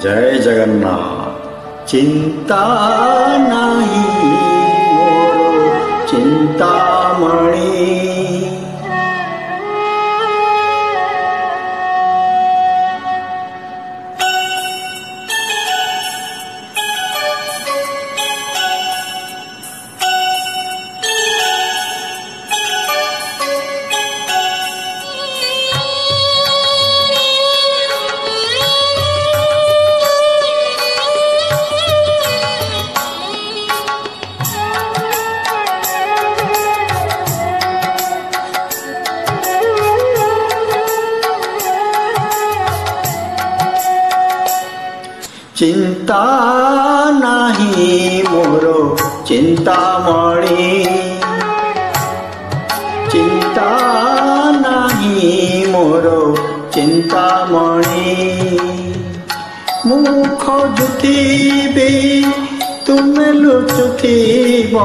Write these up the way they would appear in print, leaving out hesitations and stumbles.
जय जगन्नाथ। चिंता नहीं मोर चिंतामणि, चिंता नहीं मोर चिंतामणि, चिंता नहीं मोर चिंतामणि। मुख जुथिबि तुमे लुचुथिब,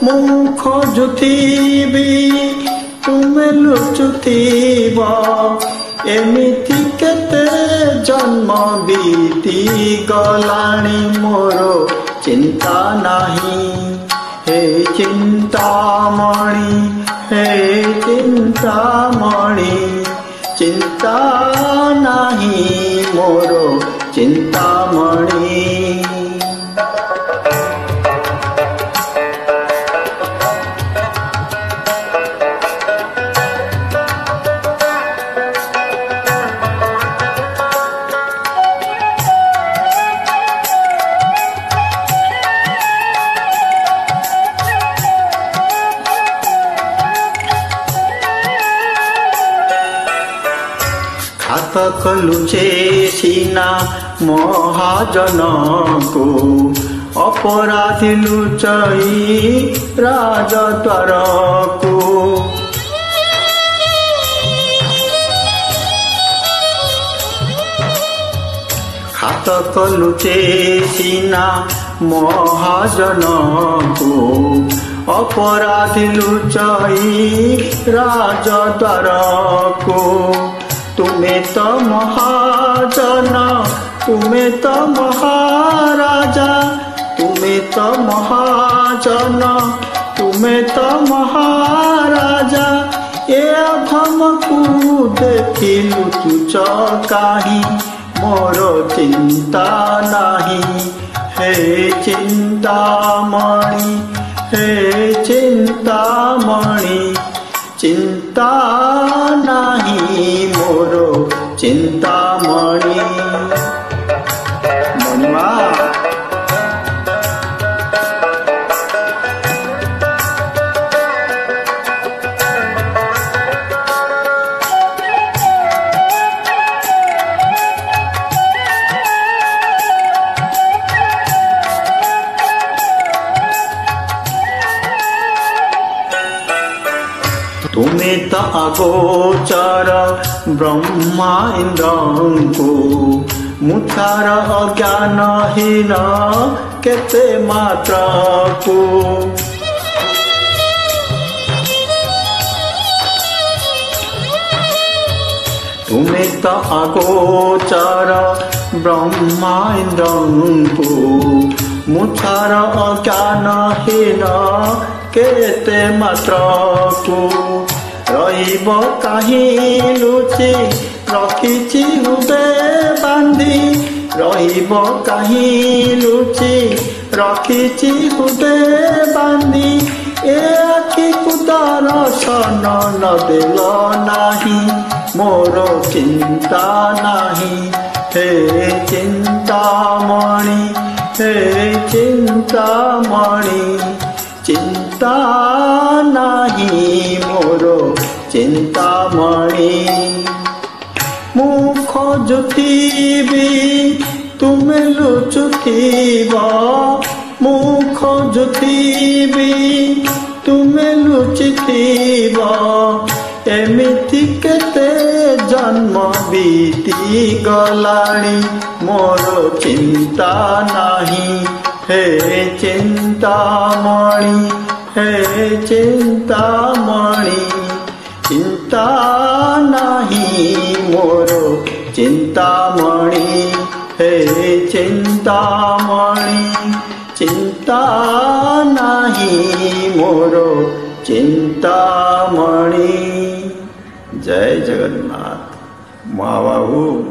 मुख जुथिबि तुमे लुचुथिब। एमिति केते जन्म बीती गलाणी मोर चिंता नहीं। हे चिंतामणि, हे चिंतामणि, चिंता नहीं मोर चिंतामणि। घातक लुचेसिना महाजन को, अपराधी लुचाई राजद्वार को। घातक लुचेसिना महाजन को, अपराधी लुचाई राजद्वार को। तुम्हें तो महाजन, तुम्हें तो महाराजा, तुम्हें तो महाजन, तुम्हें तो महाराजा। ए अधम को देखी लुचुच काहि, मोर चिंता नहीं। हे चिंतामणि, हे चिंतामणि, चिंता नहीं मोर चिंतामणि। मणिमा तुम्हें तो अगोचर ब्रह्मा इंद्रଙ୍କୁ, मुठार अज्ञानहीन केते मात्र को। तुम्हें तो अगोचर ब्रह्मा इंद्रଙ୍କୁ, मुठार अज्ञानहीन केते मात्र को। रहिब काहि लुचि रखिछि हृदय बांधी, रहिब काहि लुचि रखिछि हृदय बांधी। ए आखि को दर्शन न देल नाही, मोर चिंता नहीं। हे चिंतामणि, हे चिंतामणि, चिंता नहीं मोर चिंतामणि। मुख जुथिबि तुमे लुचुथिब, मुख जुथिबि तुमे लुचिथिब। एमिति केते जन्म बीती गलाणी, मोर चिंता नहीं। हे चिंतामणि, हे चिंतामणि, चिंता नहीं मोर चिंतामणि। हे चिंतामणि चिंता नहीं मोरो चिंतामणि। जय जगन्नाथ। माँ बाबू।